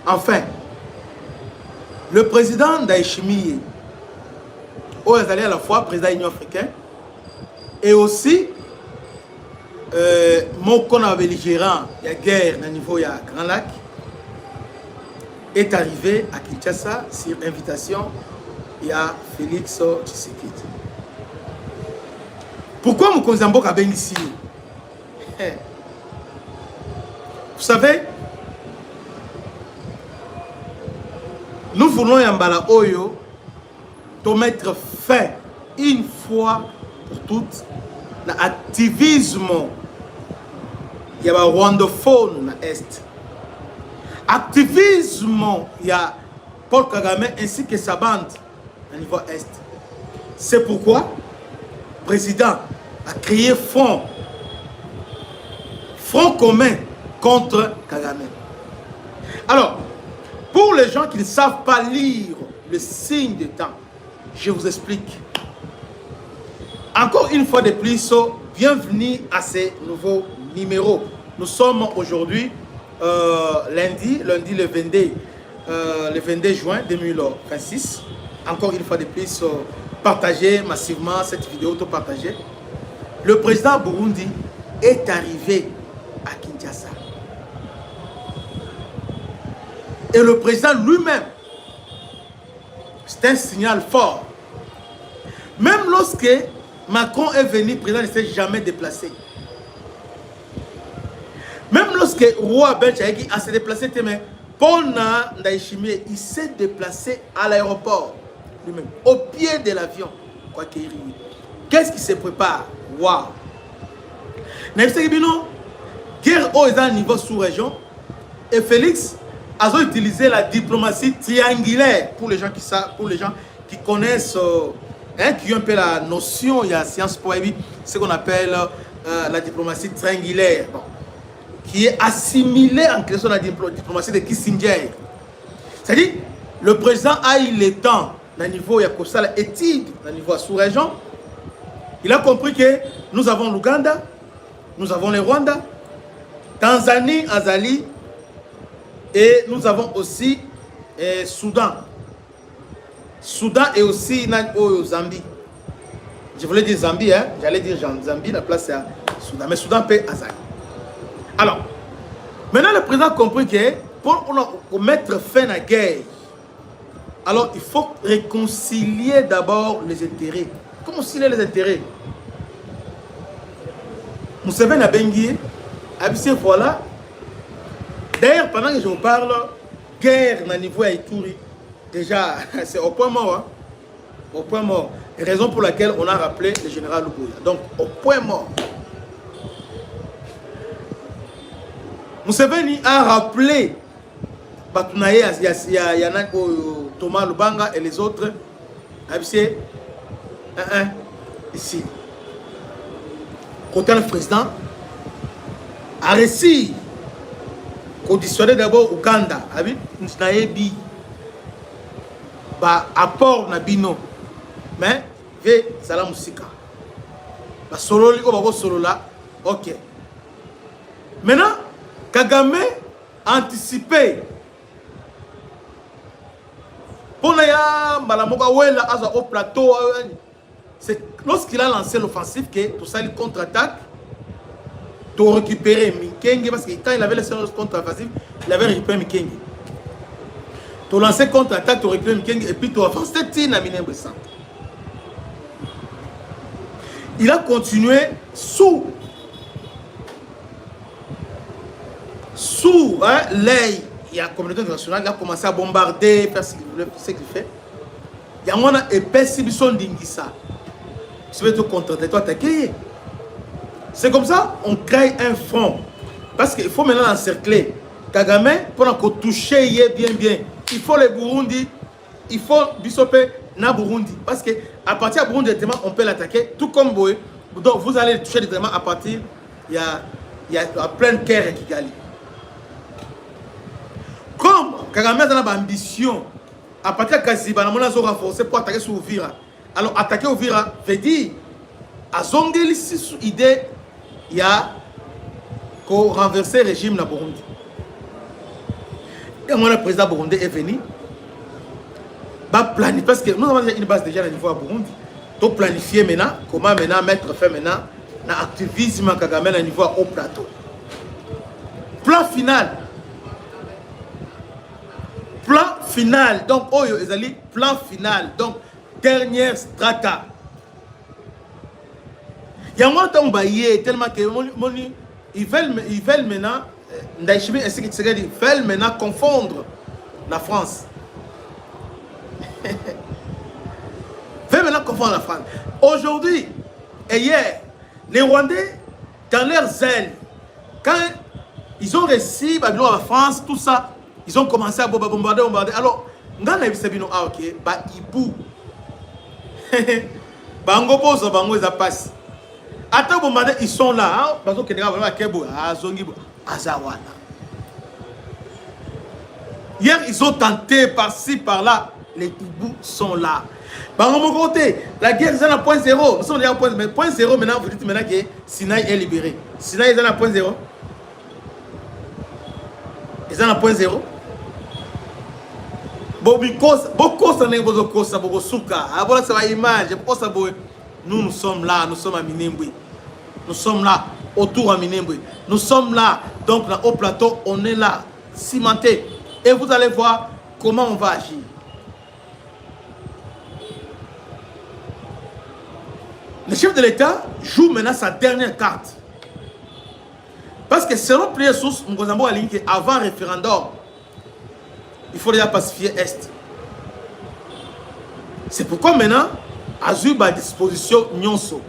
Enfin, le président Ndayishimiye, où est allé à la fois président de l'Union africaine et aussi mon belligérant, il y a guerre au niveau de Grand Lac, est arrivé à Kinshasa sur invitation de Félix Tshisekedi. Pourquoi Mokonzi Mboka ben ici? Vous savez, nous voulons Yambala Oyo de mettre fin une fois pour toutes à l'activisme. Il y a un rwandophone à l'Est. Activisme, il y a Paul Kagame ainsi que sa bande au niveau Est. C'est pourquoi le président a créé front commun contre Kagame. Alors, pour les gens qui ne savent pas lire le signe de temps, je vous explique. Encore une fois de plus, bienvenue à ces nouveaux numéros. Nous sommes aujourd'hui lundi le 22 juin 2026. Encore une fois de plus, partagez massivement cette vidéo, auto-partagez. Le président Burundi est arrivé à Kinshasa. Et le président lui-même, c'est un signal fort. Même lorsque Macron est venu, le président ne s'est jamais déplacé. Même lorsque Roi Belchayeki a se déplacé, mais Pona Ndayishimiye, il s'est déplacé à l'aéroport lui-même, au pied de l'avion. Qu'est-ce qui se prépare? Waouh! Guerre au niveau sous-région. Et Félix a utilisé la diplomatie triangulaire pour les gens qui savent, pour les gens qui connaissent, qui ont un peu la notion, il y a Sciences Po, ce qu'on appelle la diplomatie triangulaire, bon, qui est assimilée en question à la diplomatie de Kissinger. C'est-à-dire, le président a eu le temps, au niveau il y a ça étude, au niveau sous-région, il a compris que nous avons l'Ouganda, nous avons le Rwanda, Tanzanie, Azali, et nous avons aussi Soudan. Soudan et aussi Zambie. Je voulais dire Zambie, hein? J'allais dire Zambie, la place c'est à Soudan. Mais Soudan peut Azali. Alors, maintenant le président a compris que pour mettre fin à la guerre, alors il faut réconcilier d'abord les intérêts. Comment concilier les intérêts? Museveni a bengi, abissé voilà. D'ailleurs, pendant que je vous parle, guerre au niveau Ituri, déjà, c'est au point mort. Hein? Au point mort. Raison pour laquelle on a rappelé le général Lubuya. Donc, au point mort. Museveni a rappelé Batunaye, Yana Thomas Lubanga et les autres. Abissé, ici. Côté le président a réussi. Conditionner d'abord Ouganda, Naebi, apport Nabino, mais ve Salam Musika. Solo liko solo là, ok. Maintenant, Kagame a anticipé. Pour ya Malamoka Wela au plateau, c'est lorsqu'il a lancé l'offensive que tout ça il contre-attaque. Tu récupérer Mikenge parce que quand il avait laissé contre-offensive, il avait récupéré Mikenge. Tu lancé contre-attaque, tu récupéré Mikenge et puis tu avancé Tina Minembrissan. Il a continué sous l'œil. Il y a la communauté internationale, il a commencé à bombarder, faire ce qu'il fait. Il y a un épais Sibison d'Ingissa. Tu veux te contre-attaquer, toi t'accueillir. C'est comme ça on crée un front. Parce qu'il faut maintenant encercler Kagame pour toucher bien. Il faut les Burundi, il faut Bissopé na Burundi. Parce qu'à partir de Burundi, on peut l'attaquer. Tout comme Boé. Donc vous allez le toucher directement à partir. Il y a plein de guerres qui gagnent. Comme Kagame a dans l'ambition, à partir de Kaziba, on a renforcé pour attaquer sur Ouvira. Alors attaquer Ouvira veut dire à Zongeli, c'est idée. Il y a qu'au renverser le régime na Burundi. Et moi, le président burundais est venu. Bah, planifier, parce que nous avons une base déjà à niveau à Burundi. Donc, planifier maintenant, comment maintenant mettre fin maintenant, l'activisme Kagame à niveau au plateau. Plan final. Plan final. Donc, oh, ils plan final. Donc, dernière strata. Il y a un temps tellement que ils veulent maintenant, ils veulent maintenant confondre la France. Ils veulent maintenant confondre la France. Aujourd'hui et hier, les Rwandais, dans leur zèle, quand ils ont réussi à la France, tout ça, ils ont commencé à bombarder. Alors, on a vu ça, ok, bah, Ibou. Bango pose, bango, ils passent. Attends, ils sont là. Parce que hier, ils ont tenté par-ci, par-là. Les Ibou sont là. La guerre est à point zéro. Nous sommes déjà à point zéro. Maintenant, vous dites maintenant que Sinaï est libéré. Sinaï est à point zéro. Ils sont à point zéro. Nous sommes là, nous sommes à Minembwe. Nous sommes là, autour à Minembwe. Nous sommes là, donc là, au plateau, on est là, cimenté. Et vous allez voir comment on va agir. Le chef de l'État joue maintenant sa dernière carte. Parce que selon plusieurs sources, Mugozambo a dit qu'avant le référendum, il faut déjà pacifier Est. C'est pourquoi maintenant, Azub à disposition Nyonso,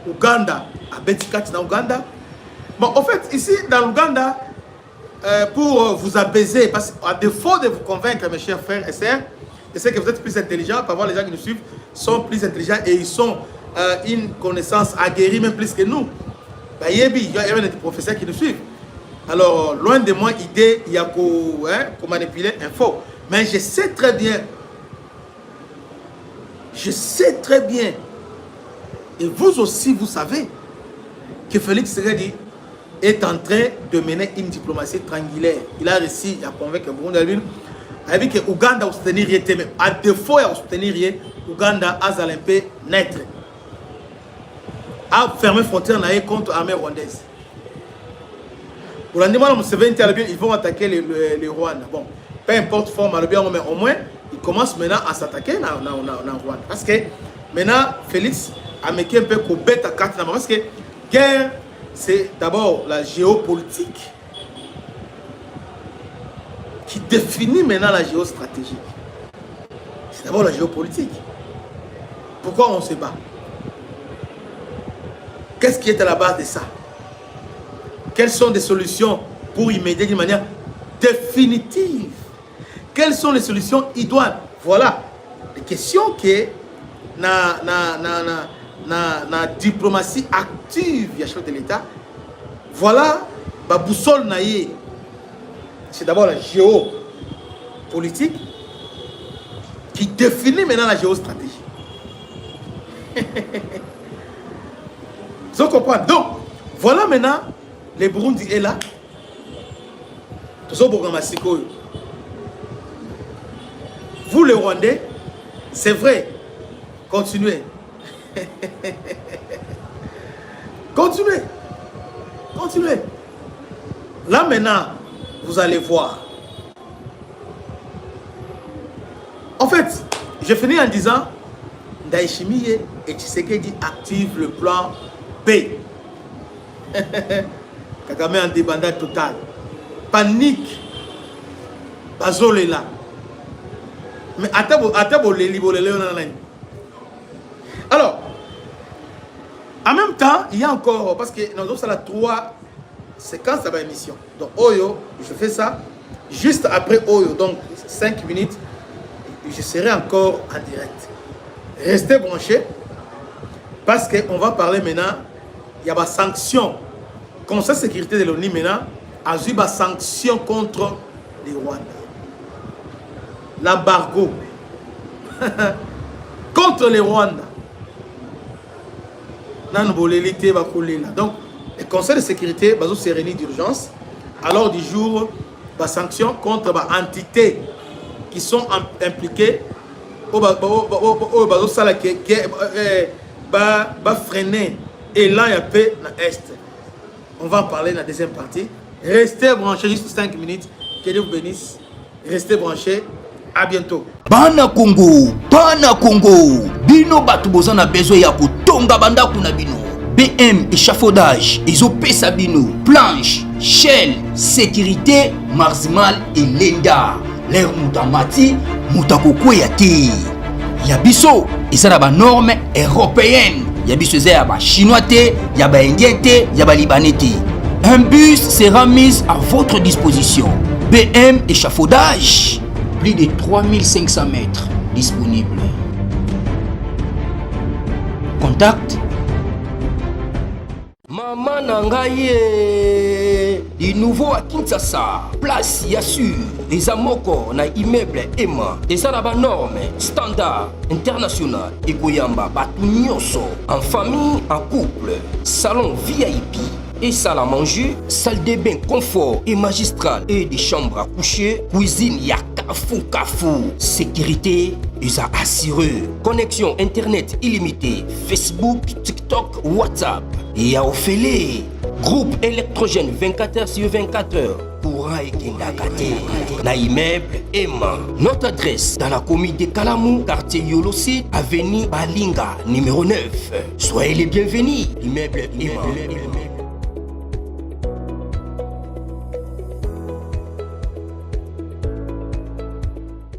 Ouganda, à Betikat dans Ouganda. Bon, en fait, ici, dans l'Ouganda, pour vous apaiser, parce qu'à défaut de vous convaincre, mes chers frères et sœurs, je sais que vous êtes plus intelligents, par voir les gens qui nous suivent sont plus intelligents et ils sont une connaissance aguerrie, même plus que nous. Il y a des professeurs qui nous suivent. Alors, loin de moi, idée, il y a qu'à manipuler l'info. Mais je sais très bien, et vous aussi, vous savez, que Félix Tshisekedi est en train de mener une diplomatie triangulaire. Il a réussi à convaincre Burundi. Il a dit que Ouganda a soutenu rien, mais à défaut de soutenir rien, Ouganda a zalempé naître. A fermé frontière contre l'armée rwandaise. Pour l'animal, ils vont attaquer les Rwandais. Bon, peu importe forme, mais au moins, ils commencent maintenant à s'attaquer dans Rwanda. Parce que maintenant, Félix a mis un peu de bête à carte. Parce que guerre, c'est d'abord la géopolitique qui définit maintenant la géostratégie. C'est d'abord la géopolitique. Pourquoi on se bat? Qu'est-ce qui est à la base de ça? Quelles sont des solutions pour y m'aider d'une manière définitive? Quelles sont les solutions idoines? Voilà les questions que la diplomatie active du chef de l'État. Voilà la boussole naïe. C'est d'abord la géopolitique qui définit maintenant la géostratégie. Vous comprenez? Donc, voilà maintenant, le Burundi est là. Vous, les Rwandais, c'est vrai, continuez. Continuez. Là maintenant, vous allez voir. En fait, je finis en disant, Ndayishimiye et Tshisekedi activent le plan B. Kagame en débandade totale. Panique. Bazole là. Mais alors, en même temps, il y a encore, parce que nous avons la 3 séquences de l'émission. Donc, Oyo, je fais ça. Juste après Oyo, donc 5 minutes, je serai encore en direct. Restez branchés, parce qu'on va parler maintenant, il y a des sanctions. Conseil de sécurité de l'ONU maintenant a eu des sanctions contre les Rwandais. L'embargo contre les Rwandais. Donc, le Conseil de sécurité va se réunir d'urgence. Alors, du jour, des sanctions contre les entités qui sont impliquées au ça qui va freiner l'élan y a peu dans l'Est. On va en parler dans la deuxième partie. Restez branchés juste 5 minutes. Que Dieu vous bénisse. Restez branchés. À bientôt. Bana Congo, bino batu bozana besoin ya kotonga banda kuna bino. BM échafaudage, ezopesa bino, planche, shell, sécurité, marzimal et lenda. L'air mutamati, mutakokweya te. Yabiso, ezana ba norme européenne. Yabiso ya ba chinois te, ya ba indien te, ya ba libanais te. Un bus sera mis à votre disposition. BM échafaudage. Plus de 3500 mètres disponibles. Contact. Maman Nangaye. Du nouveau à Kinshasa. Place Yassur. Les amoko na immeuble Emma. Des arabes normes. Standard. International. Ekoyamba. Batu nyonso. En famille, en couple. Salon VIP. Et salle à manger, salle de bain confort et magistrale et des chambres à coucher, cuisine ya kafou. Sécurité, ils ont assuré. Connexion internet illimitée, Facebook, TikTok, WhatsApp. Et à Ophélie, groupe électrogène 24h/24h. Courant et Kendakate. Na immeuble Emma. Notre adresse dans la commune de Kalamou, quartier Yolosi, avenue Balinga, numéro 9. Soyez les bienvenus. Immeuble Emma.